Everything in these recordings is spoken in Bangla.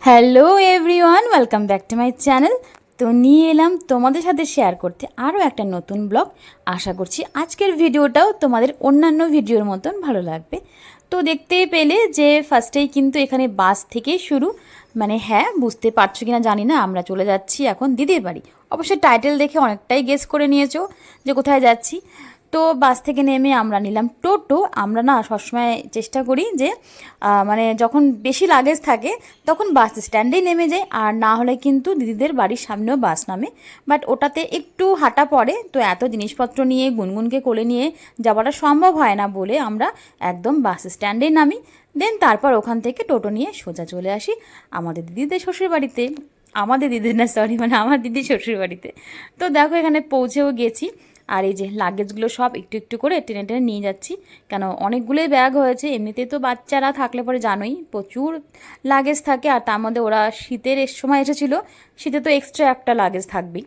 Hello everyone, welcome back to my channel. তো নিয়ে এলাম তোমাদের সাথে শেয়ার করতে আরও একটা নতুন ব্লগ। আশা করছি আজকের ভিডিওটাও তোমাদের অন্যান্য ভিডিওর মতন ভালো লাগবে। তো দেখতেই পেলে যে ফার্স্টেই কিন্তু এখানে বাস থেকেই শুরু। মানে হ্যাঁ, বুঝতে পারছো কিনা জানি না, আমরা চলে যাচ্ছি এখন দিদির বাড়ি। অবশ্যই টাইটেল দেখে অনেকটাই গেস করে নিয়েছো যে কোথায় যাচ্ছি। তো বাস থেকে নেমে আমরা নিলাম টোটো। আমরা না সবসময় চেষ্টা করি যে মানে যখন বেশি লাগেজ থাকে তখন বাস স্ট্যান্ডেই নেমে যাই, আর না হলে কিন্তু দিদিদের বাড়ির সামনেও বাস নামে। বাট ওটাতে একটু হাঁটা পড়ে, তো এত জিনিসপত্র নিয়ে গুনগুনকে কোলে নিয়ে যাওয়াটা সম্ভব হয় না বলে আমরা একদম বাস স্ট্যান্ডেই নামি। দেন তারপর ওখান থেকে টোটো নিয়ে সোজা চলে আসি আমাদের দিদিদের শ্বশুর বাড়িতে। আমাদের দিদির না, সরি, মানে আমার দিদির শ্বশুর বাড়িতে। তো দেখো এখানে পৌঁছেও গেছি। আর এই যে লাগেজগুলো সব একটু একটু করে টেনে টেনে নিয়ে যাচ্ছি, কেন অনেকগুলোই ব্যাগ হয়েছে। এমনিতেই তো বাচ্চারা থাকলে পরে জানোই প্রচুর লাগেজ থাকে, আর তার মধ্যে ওরা শীতের সময় এসেছিলো, শীতে তো এক্সট্রা একটা লাগেজ থাকবেই।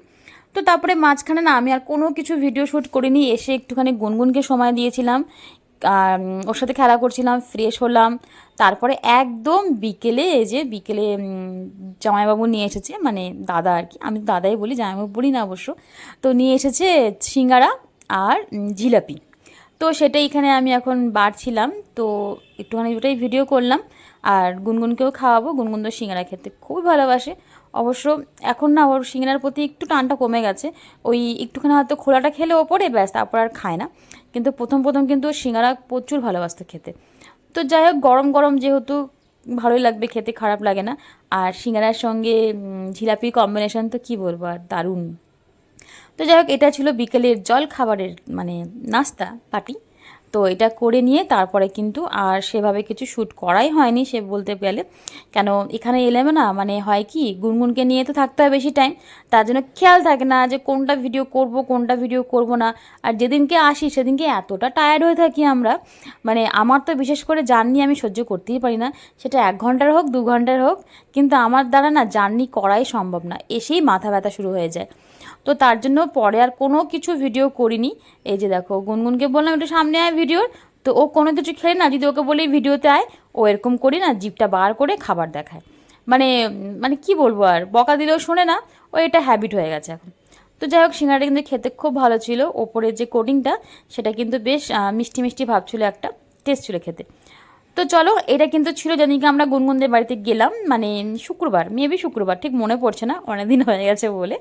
তো তারপরে মাঝখানে না আমি আর কোনো কিছু ভিডিও শ্যুট করিনি, এসে একটুখানি গুনগুনকে সময় দিয়েছিলাম, আর ওর সাথে খেলা করছিলাম, ফ্রেশ হলাম। তারপরে একদম বিকেলে, এই যে বিকেলে জামাইবাবু নিয়ে এসেছে, মানে দাদা আর কি, আমি দাদাই বলি, জামাইবাবু বলি না অবশ্য। তো নিয়ে এসেছে সিঙ্গারা আর জিলাপি। তো সেটাই এখানে আমি এখন বাড়ছিলাম, তো একটুখানি ওটাই ভিডিও করলাম। আর গুনগুনকেও খাওয়াবো, গুনগুন তো সিঙ্গারা খেতে খুবই ভালোবাসে। অবশ্য এখন না ওর সিঙ্গারার প্রতি একটু টানটা কমে গেছে, ওই একটুখানি হয়তো খোলাটা খেলে ওপরে ব্যাস, তারপর আর খায় না। কিন্তু প্রথম প্রথম কিন্তু সিঙ্গারা প্রচুর ভালোবাসতো খেতে। তো যাই হোক, গরম গরম যেহেতু ভালোই লাগবে খেতে, খারাপ লাগে না। আর সিঙ্গারার সঙ্গে জিলাপির কম্বিনেশন তো কী বলবো, আর দারুণ। তো যাই হোক, এটা ছিল বিকেলের জল খাবারের মানে নাস্তা পার্টি। তো এটা করে নিয়ে তারপরে কিন্তু আর সেভাবে কিছু শ্যুট করাই হয়নি সে বলতে গেলে। কেন এখানে এলে না, মানে হয় কি, গুনগুনকে নিয়ে তো থাকতে হয় বেশি টাইম, তার জন্য খেয়াল থাকে না যে কোনটা ভিডিও করব কোনটা ভিডিও করব না। আর যেদিনকে আসি সেদিনকে এতটা টায়ার্ড হয়ে থাকি আমরা, মানে আমার তো বিশেষ করে জার্নি আমি সহ্য করতেই পারি না, সেটা 1 ঘন্টার হোক 2 ঘন্টার হোক, কিন্তু আমার দ্বারা না জার্নি করাই সম্ভব না, এসেই মাথা ব্যথা শুরু হয়ে যায়। তো তার জন্য পরে আর কোনো কিছু ভিডিও করিনি। এই যে দেখো, গুনগুনকে বললাম একটু সামনে আয় ভিডিওর, তো ও কোনো কিছু খেলে না, যদি ওকে বলি ভিডিওতে আয়, ও এরকম করি না জিভটা বার করে খাবার দেখায়। মানে মানে কি বলবো, আর বকা দিলেও শোনে না, ও এটা হ্যাবিট হয়ে গেছে এখন। তো যাই হোক, সিঙ্গাড়াটা কিন্তু খেতে খুব ভালো ছিল, ওপরের যে কোটিংটা সেটা কিন্তু বেশ মিষ্টি মিষ্টি ভাব ছিল, একটা টেস্ট ছিল খেতে। তো চলো, এটা কিন্তু ছিল যেদিনকে আমরা গুনগুনদের বাড়িতে গেলাম, মানে শুক্রবার, মেবি শুক্রবার, ঠিক মনে পড়ছে না, অনেক দিন হয়ে গেছে বলে।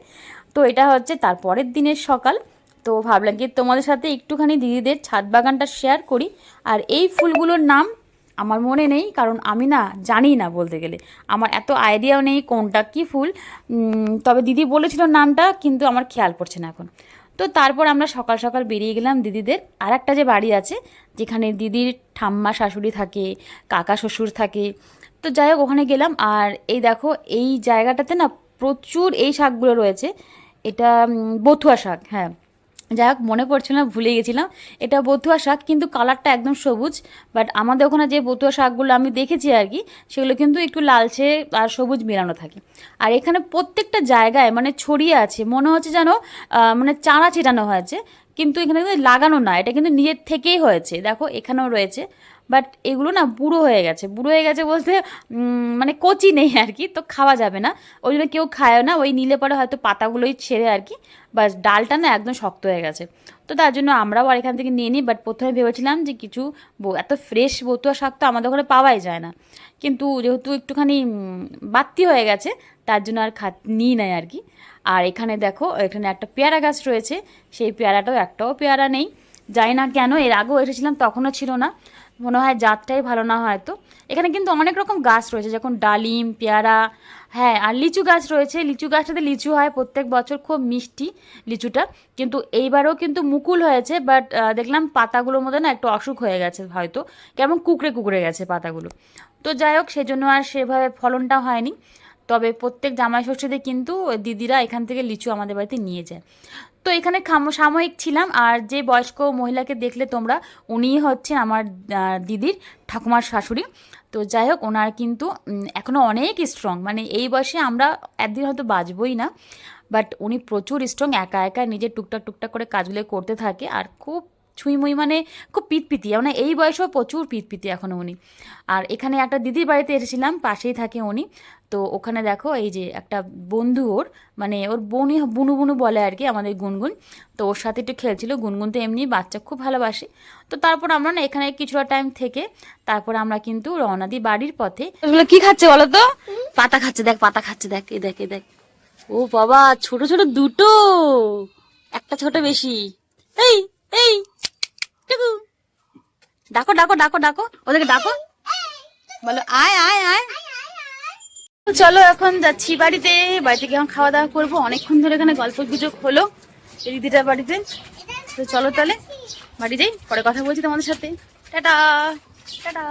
তো এটা হচ্ছে তার পরের দিনের সকাল। তো ভাবলাম কি তোমাদের সাথে একটুখানি দিদিদের ছাদ বাগানটা শেয়ার করি। আর এই ফুলগুলোর নাম আমার মনে নেই, কারণ আমি না জানি না বলতে গেলে, আমার এত আইডিয়াও নেই কোনটা কী ফুল। তবে দিদি বলেছিল নামটা, কিন্তু আমার খেয়াল পড়ছে না এখন। তো তারপর আমরা সকাল সকাল বেরিয়ে গেলাম দিদিদের আর একটা যে বাড়ি আছে, যেখানে দিদির ঠাম্মা শাশুড়ি থাকে, কাকা শ্বশুর থাকে। তো যাই হোক, ওখানে গেলাম। আর এই দেখো, এই জায়গাটাতে না প্রচুর এই শাকগুলো রয়েছে। এটা বথুয়া শাক, হ্যাঁ, যাই হোক মনে পড়ছিল না, ভুলে গেছিলাম। এটা বথুয়া শাক, কিন্তু কালারটা একদম সবুজ। বাট আমাদের ওখানে যে বথুয়া শাকগুলো আমি দেখেছি আর কি, সেগুলো কিন্তু একটু লালচে আর সবুজ মেলানো থাকে। আর এখানে প্রত্যেকটা জায়গায় মানে ছড়িয়ে আছে, মনে হচ্ছে যেন মানে চারা ছিটানো হয়েছে, কিন্তু এখানে কিন্তু লাগানো না, এটা কিন্তু নিজের থেকেই হয়েছে। দেখো এখানেও রয়েছে, বাট এগুলো না বুড়ো হয়ে গেছে। বুড়ো হয়ে গেছে বলতে মানে কচি নেই আর কি, তো খাওয়া যাবে না, ওই জন্য কেউ খায় না। ওই নিলে পরে হয়তো পাতাগুলোই ছেড়ে আর কি, বাস ডালটা না একদম শক্ত হয়ে গেছে। তো তার জন্য আমরাও আর এখান থেকে নিয়ে নিই। বাট প্রথমে ভেবেছিলাম যে কিছু এত ফ্রেশ বতুয়া শাক তো আমাদের ওখানে পাওয়াই যায় না, কিন্তু যেহেতু একটুখানি বাড়তি হয়ে গেছে, তার জন্য আর নিই নাই আর কি। আর এখানে দেখো, এখানে একটা পেয়ারা গাছ রয়েছে, সেই পেয়ারাটাও একটাও পেয়ারা নেই। জানি না কেন, এর আগেও এসেছিলাম তখনও ছিল না, মনে হয় জাতটাই ভালো না হয়তো। এখানে কিন্তু অনেক রকম গাছ রয়েছে, যেমন ডালিম, পেয়ারা, হ্যাঁ, আর লিচু গাছ রয়েছে। লিচু গাছটাতে লিচু হয় প্রত্যেক বছর, খুব মিষ্টি লিচুটা। কিন্তু এইবারও কিন্তু মুকুল হয়েছে, বাট দেখলাম পাতাগুলোর মধ্যে না একটু অসুখ হয়ে গেছে হয়তো, কেমন কুকড়ে কুকড়ে গেছে পাতাগুলো। তো যাই হোক, সেজন্য আর সেভাবে ফলনটা হয়নি। তবে প্রত্যেক জামাই ষষ্ঠীতে কিন্তু দিদিরা এখান থেকে লিচু আমাদের বাড়িতে নিয়ে যায়। তো এখানে সাময়িক ছিলাম। আর যে বয়স্ক মহিলাকে দেখলে তোমরা, উনিই হচ্ছেন আমার দিদির ঠাকুমার শাশুড়ি। তো যাই হোক, ওনার কিন্তু এখনও অনেক স্ট্রং, মানে এই বয়সে আমরা একদিন হয়তো বাঁচবই না, বাট উনি প্রচুর স্ট্রং, একা একা নিজের টুকটাক টুকটাক করে কাজগুলো করতে থাকে, আর খুব ছুঁইমুই, মানে খুব পিতপিতি, মানে এই বয়সেও প্রচুর পিতপিতি এখনও উনি। আর এখানে একটা দিদির বাড়িতে এসেছিলাম, পাশেই থাকে উনি। তো ওখানে দেখো এই যে একটা বন্ধু ওর, মানে ওর বোনই, বুনু বুনু বলে আর কি আমাদের গুনগুন। তো ওর সাথে একটু খেলছিল। গুনগুন তো এমনি বাচ্চা খুব ভালোবাসে। তো তারপর আমরা না এখানে কিছুটা টাইম থেকে তারপর আমরা কিন্তু রওনা দিই বাড়ির পথে। এগুলো কি খাচ্ছে বলো তো? পাতা খাচ্ছে, দেখ পাতা খাচ্ছে, দেখ এ দেখ এ দেখ। ও বাবা, ছোট ছোট দুটো, একটা ছোট বেশি। এই এই টুকু, ডাকো ডাকো ডাকো ডাকো ওদেরকে, ডাকো, বলো আয় আয় আয়। চলো এখন যাচ্ছি বাড়িতে। বাড়িতে গিয়ে এখন খাওয়া দাওয়া করবো। অনেকক্ষণ ধরে এখানে গল্প গুজব হলো এই দিদিটার বাড়িতে। তো চলো তাহলে বাড়ি যাই, পরে কথা বলছি তোমাদের সাথে। Tata tata.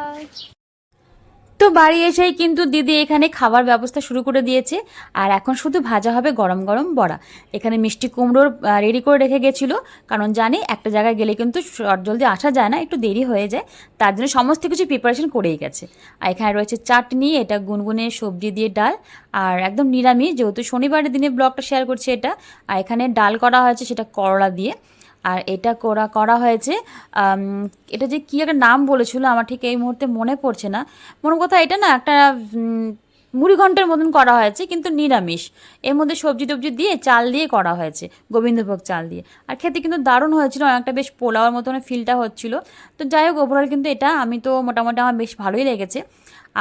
তো বাড়ি এসেই কিন্তু দিদি এখানে খাবার ব্যবস্থা শুরু করে দিয়েছে। আর এখন শুধু ভাজা হবে গরম গরম বড়া। এখানে মিষ্টি কুমড়োর রেডি করে রেখে গেছিলো, কারণ জানি একটা জায়গায় গেলে কিন্তু জলদি আসা যায় না, একটু দেরি হয়ে যায়, তার জন্য সমস্ত কিছু প্রিপারেশন করেই গেছে। আর এখানে রয়েছে চাটনি, এটা গুনগুনের সবজি দিয়ে ডাল, আর একদম নিরামিষ, যেহেতু শনিবারের দিনে ব্লগটা শেয়ার করছে এটা। আর এখানে ডাল করা হয়েছে সেটা করলা দিয়ে। আর এটা করা হয়েছে, এটা যে কী একটা নাম বলেছিল আমার ঠিক এই মুহূর্তে মনে পড়ছে না। মনে কথা এটা না একটা মুড়ি ঘন্টের মতন করা হয়েছে, কিন্তু নিরামিষ। এর মধ্যে সবজি টবজি দিয়ে চাল দিয়ে করা হয়েছে, গোবিন্দভোগ চাল দিয়ে। আর খেতে কিন্তু দারুণ হয়েছিল, অনেকটা বেশ পোলাওয়ার মতন ফিলটা হচ্ছিল। তো যাই হোক, ওভারঅল কিন্তু এটা আমি তো মোটামুটি আমার বেশ ভালোই লেগেছে।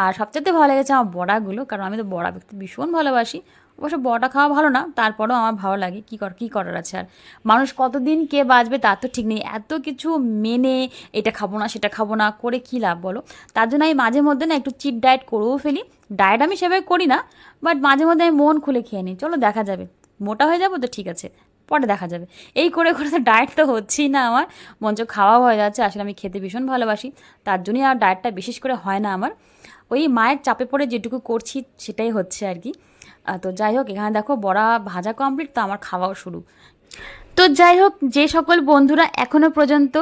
আর সবচেয়ে ভালো লেগেছে আমার বড়াগুলো, কারণ আমি তো বড়া দেখতে ভীষণ ভালোবাসি। অবশ্য বড়া খাওয়া ভালো না, তারপরেও আমার ভালো লাগে। কী করার আছে আর, মানুষ কতদিন কে বাঁচবে তার তো ঠিক নেই। এত কিছু মেনে এটা খাবো না সেটা খাবো না করে কী লাভ বলো? তার জন্য আমি মাঝে মধ্যে না একটু চিট ডায়েট করেও ফেলি। ডায়েট আমি সেভাবে করি না, বাট মাঝে মধ্যে আমি মন খুলে খেয়ে নিই। চলো দেখা যাবে, মোটা হয়ে যাবো তো ঠিক আছে, পরে দেখা যাবে। এই করে করে তো ডায়েট তো হচ্ছেই না আমার, মঞ্চ খাওয়া হয়ে যাচ্ছে। আসলে আমি খেতে ভীষণ ভালোবাসি, তার জন্যই আর ডায়েটটা বিশেষ করে হয় না আমার। ওই মায়ের চাপে পড়ে যেটুকু করছি সেটাই হচ্ছে আর কি। তো যাই হোক, এখানে দেখো বড়া ভাজা কমপ্লিট, তো আমার খাওয়াও শুরু। তো যাই হোক, যে সকল বন্ধুরা এখনও পর্যন্ত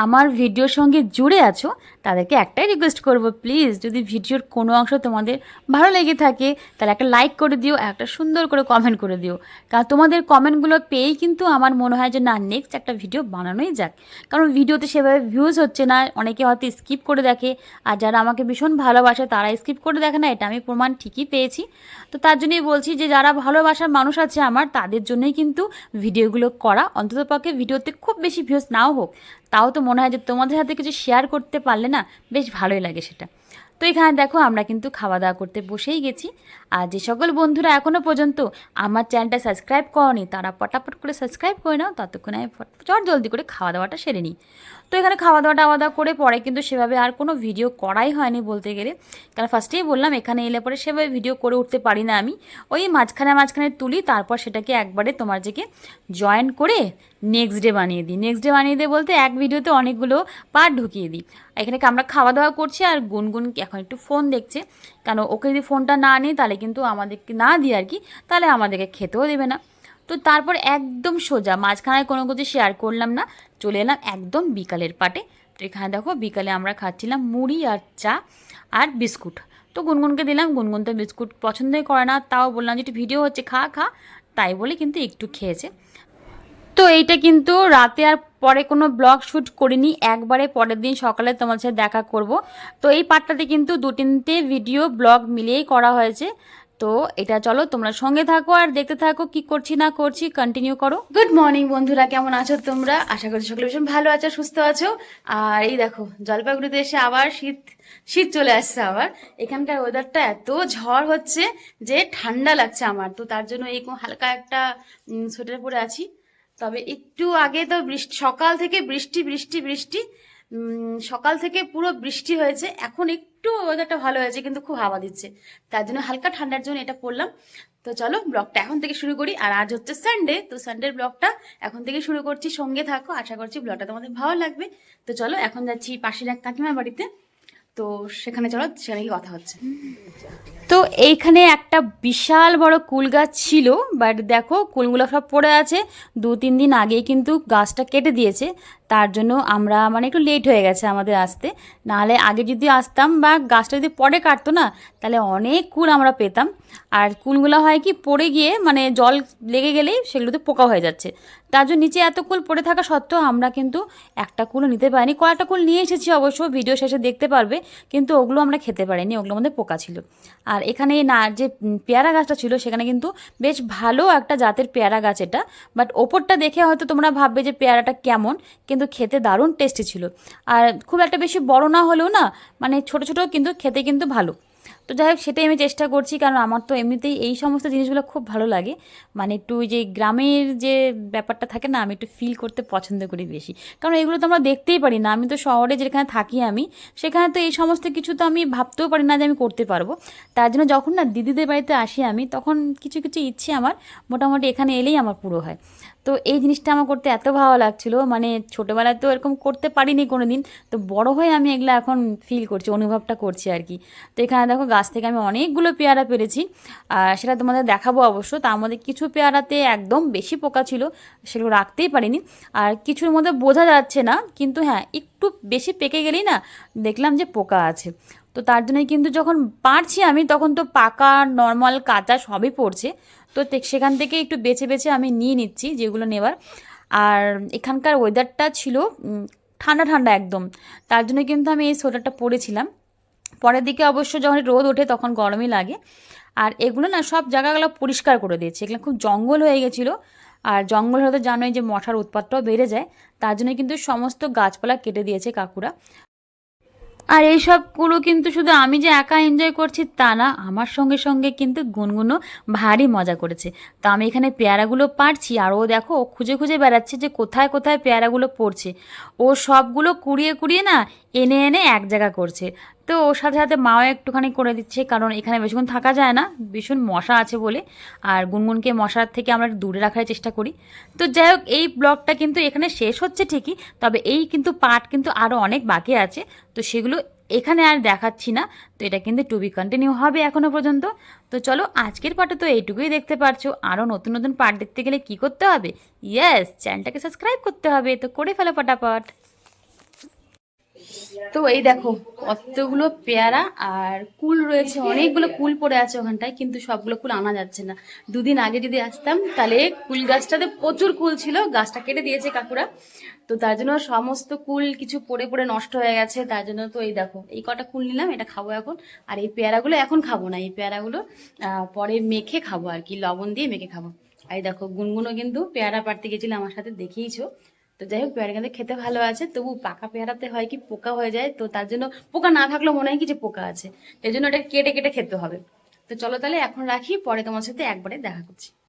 আমার ভিডিওর সঙ্গে জুড়ে আছো তাদেরকে একটাই রিকোয়েস্ট করব, প্লিজ যদি ভিডিওর কোনো অংশ তোমাদের ভালো লেগে থাকে তাহলে একটা লাইক করে দিও, একটা সুন্দর করে কমেন্ট করে দিও। কারণ তোমাদের কমেন্টগুলো পেয়েই কিন্তু আমার মনে হয় যে না, নেক্সট একটা ভিডিও বানানোই যাক। কারণ ভিডিওতে সেভাবে ভিউজ হচ্ছে না, অনেকে হয়তো স্কিপ করে দেখে, আর যারা আমাকে ভীষণ ভালোবাসে তারা স্কিপ করে দেখে না, এটা আমি প্রমাণ ঠিকই পেয়েছি। তো তার জন্যই বলছি যে যারা ভালোবাসার মানুষ আছে আমার, তাদের জন্যই কিন্তু ভিডিওগুলো করা। অন্ততপক্ষে ভিডিওতে খুব বেশি ভিউজ নাও হোক, তাও তো মনে হয় যে তোমাদের হাতে কিছু শেয়ার করতে পারলে না বেশ ভালোই লাগে সেটা। তো এখানে দেখো আমরা কিন্তু খাওয়া দাওয়া করতে বসেই গেছি। আর যে সকল বন্ধুরা এখনও পর্যন্ত আমার চ্যানেলটা সাবস্ক্রাইব করনি তারা পটাপট করে সাবস্ক্রাইব করে নাও, ততক্ষণে আমি চট জলদি করে খাওয়া দাওয়াটা সেরে নিই। তো এখানে খাওয়া দাওয়া করে পরে কিন্তু সেভাবে আর কোনো ভিডিও করাই হয়নি বলতে গেলে, কারণ ফার্স্টেই বললাম এখানে এলে পরে সেভাবে ভিডিও করে উঠতে পারি না আমি। ওই মাঝখানে তুলি, তারপর সেটাকে একবারে তোমার যেকে জয়েন করে নেক্সট ডে বানিয়ে দিই। নেক্সট ডে বানিয়ে দিই বলতে এক ভিডিওতে অনেকগুলো পার্ট ঢুকিয়ে দিই। এখানে আমরা খাওয়া দাওয়া করছি আর গুনগুন এখন একটু ফোন দেখছে, কারণ ওকে যদি ফোনটা না নিই তাহলে কিন্তু আমাদেরকে না দিই আর কি, তাহলে আমাদেরকে খেতেও দেবে না। তো তারপর একদম সোজা মাঝখানে কোনো কিছু শেয়ার করলাম না, চলে এলাম একদম বিকালের পাটে। তো এখানে দেখো বিকালে আমরা খাচ্ছিলাম মুড়ি আর চা আর বিস্কুট। তো গুনগুনকে দিলাম, গুনগুন তো বিস্কুট পছন্দই করে না, তাও বললাম যে একটু ভিডিও হচ্ছে খা খা, তাই বলে কিন্তু একটু খেয়েছে। তো এইটা কিন্তু রাতে আর পরে কোনো ব্লগ শ্যুট করিনি, একবারে পরের দিন সকালে তোমার সাথে দেখা করব। তো এই পার্টটাতে কিন্তু 2-3টে ভিডিও ব্লগ মিলিয়েই করা হয়েছে। তো এটা চলো তোমরা সঙ্গে থাকো আর দেখতে থাকো কি করছি না করছি, কন্টিনিউ করো। গুড মর্নিং বন্ধুরা, কেমন আছো তোমরা? আশা করছি সকলে ভীষণ ভালো আছো, সুস্থ আছো। আর এই দেখো জলপাইগুড়িতে এসে আবার শীত শীত চলে আসছে আবার। এখানকার ওয়েদারটা এত ঝড় হচ্ছে যে ঠান্ডা লাগছে আমার, তো তার জন্য এই হালকা একটা সোয়েটার পরে আছি। তবে একটু আগে তো সকাল থেকে বৃষ্টি বৃষ্টি বৃষ্টি, সকাল থেকে পুরো বৃষ্টি হয়েছে। এখন একটু ওয়েদারটা ভালো হয়েছে, কিন্তু খুব হাওয়া দিচ্ছে, তার জন্য হালকা ঠান্ডার জন্য এটা পরলাম। তো চলো ব্লগটা এখন থেকে শুরু করি। আর আজ হচ্ছে সানডে, তো সানডের ব্লগটা এখন থেকে শুরু করছি, সঙ্গে থাকো, আশা করছি ব্লগটা তোমাদের ভালো লাগবে। তো চলো এখন যাচ্ছি পাশের এক কাকিমার বাড়িতে, তো সেখানে চলো, সেখানে কি কথা হচ্ছে। তো এইখানে একটা বিশাল বড় কুল গাছ ছিল, বাট দেখো কুলগুলো সব পড়ে আছে। 2-3 দিন আগেই কিন্তু গাছটা কেটে দিয়েছে, তার জন্য আমরা মানে একটু লেট হয়ে গেছে আমাদের আসতে। নাহলে আগে যদি আসতাম বা গাছটা যদি পরে কাটতো না, তাহলে অনেক কুল আমরা পেতাম। আর কুলগুলো হয় কি পড়ে গিয়ে মানে জল লেগে গেলেই সেগুলোতে পোকা হয়ে যাচ্ছে, তার জন্য নিচে এত কুল পড়ে থাকা সত্ত্বেও আমরা কিন্তু একটা কুলও নিতে পারিনি। কয়েকটা কুল নিয়ে এসেছি অবশ্য, ভিডিও শেষে দেখতে পারবে, কিন্তু ওগুলো আমরা খেতে পারিনি, ওগুলোর মধ্যে পোকা ছিল। আর এখানে না যে পেয়ারা গাছটা ছিল সেখানে কিন্তু বেশ ভালো একটা জাতের পেয়ারা গাছ এটা, বাট ওপরটা দেখে হয়তো তোমরা ভাববে যে পেয়ারাটা কেমন, কিন্তু খেতে দারুণ টেস্টি ছিল। আর খুব একটা বেশি বড় না হলেও না, মানে ছোটো ছোটো কিন্তু খেতে কিন্তু ভালো। তো যাই হোক, সেটাই আমি চেষ্টা করছি, কারণ আমার তো এমনিতেই এই সমস্ত জিনিসগুলো খুব ভালো লাগে। মানে একটু ওই যে গ্রামের যে ব্যাপারটা থাকে না, আমি একটু ফিল করতে পছন্দ করি বেশি, কারণ এগুলো তো আমরা দেখতেই পারি না। আমি তো শহরে যেখানে থাকি আমি, সেখানে তো এই সমস্ত কিছু তো আমি ভাবতেও পারি না যে আমি করতে পারবো। তার জন্য যখন না দিদিদের বাড়িতে আসি আমি, তখন কিছু কিছু ইচ্ছে আমার মোটামুটি এখানে এলেই আমার পুরো হয়। তো এই জিনিসটা আমার করতে এত ভালো লাগছিলো, মানে ছোটোবেলায় তো এরকম করতে পারিনি কোনো দিন, তো বড় হয়ে আমি এগুলো এখন ফিল করছি, অনুভবটা করছি আর কি। তো এখানে দেখো গাছ থেকে আমি অনেকগুলো পেয়ারা পেরেছি, আর সেটা তোমাদের দেখাবো অবশ্য। তার মধ্যে কিছু পেয়ারাতে একদম বেশি পোকা ছিল, সেগুলো রাখতেই পারিনি। আর কিছুর মধ্যে বোঝা যাচ্ছে না, কিন্তু হ্যাঁ একটু বেশি পেকে গেলেই না দেখলাম যে পোকা আছে। তো তার জন্যই কিন্তু যখন পারছি আমি, তখন তো পাকা নর্মাল কাঁচা সবই পড়ছে। তো সেখান থেকে একটু বেছে বেছে আমি নিয়ে নিচ্ছি যেগুলো নেওয়ার। আর এখানকার ওয়েদারটা ছিল ঠান্ডা ঠান্ডা একদম, তার জন্য কিন্তু আমি এই সোয়েটারটা পরেছিলাম। পরের দিকে অবশ্য যখন রোদ ওঠে তখন গরমই লাগে। আর এগুলো না সব জায়গাগুলো পরিষ্কার করে দিয়েছে, এগুলো খুব জঙ্গল হয়ে গেছিলো। আর জঙ্গল হতে জানোই যে মশার উৎপাতটাও বেড়ে যায়, তার জন্য কিন্তু সমস্ত গাছপালা কেটে দিয়েছে কাকুরা। আর এই সবগুলো কিন্তু শুধু আমি যে একা এনজয় করছি তা না, আমার সঙ্গে সঙ্গে কিন্তু গুনগুনও ভারী মজা করেছে। তো আমি এখানে পেয়ারাগুলো পারছি, আর ও দেখো ও খুঁজে খুঁজে বেড়াচ্ছে যে কোথায় কোথায় পেয়ারাগুলো পড়ছে। ও সবগুলো কুড়িয়ে কুড়িয়ে না এনে এনে এক জায়গা করছে। তো ওর সাথে সাথে মাও একটুখানি করে দিচ্ছে, কারণ এখানে বেশিক্ষণ থাকা যায় না, ভীষণ মশা আছে বলে। আর গুনগুনকে মশার থেকে আমরা দূরে রাখার চেষ্টা করি। তো যাই হোক, এই ব্লগটা কিন্তু এখানে শেষ হচ্ছে ঠিকই, তবে এই কিন্তু পার্ট কিন্তু আরও অনেক বাকি আছে, তো সেগুলো এখানে আর দেখাচ্ছি না। তো এটা কিন্তু টু বি কন্টিনিউ হবে এখনও পর্যন্ত। তো চলো, আজকের পার্টে তো এইটুকুই দেখতে পারছো। আরও নতুন নতুন পার্ট দেখতে গেলে কী করতে হবে? ইয়েস, চ্যানেলটাকে সাবস্ক্রাইব করতে হবে, তো করে ফেলো ফটাফট। তো এই দেখো কতগুলো পেয়ারা আর কুল রয়েছে, অনেকগুলো কুল পড়ে আছে ওখানটায়, কিন্তু সবগুলো কুল আনা যাচ্ছে না। দুদিন আগে যদি আসতাম তাহলে কুল গাছটাতে প্রচুর কুল ছিল, গাছটা কেটে দিয়েছে কাকুরা। তো তার জন্য সমস্ত কুল কিছু পড়ে পড়ে নষ্ট হয়ে গেছে, তার জন্য তো এই দেখো এই কটা কুল নিলাম, এটা খাবো এখন। আর এই পেয়ারাগুলো এখন খাবো না, এই পেয়ারাগুলো পরে মেখে খাবো আর কি, লবণ দিয়ে মেখে খাবো। আর এই দেখো গুনগুনও কিন্তু পেয়ারা পাড়তে গেছিল আমার সাথে, দেখিয়েছো। তো যাই হোক, পেয়ারা কিন্তু খেতে ভালো আছে, তবু পাকা পেয়ারাতে হয় কি পোকা হয়ে যায়, তো তার জন্য পোকা না থাকলেও মনে হয় কি যে পোকা আছে, এই জন্য এটা কেটে কেটে খেতে হবে। তো চলো তাহলে এখন রাখি, পরে তোমার সাথে একবারে দেখা করছি।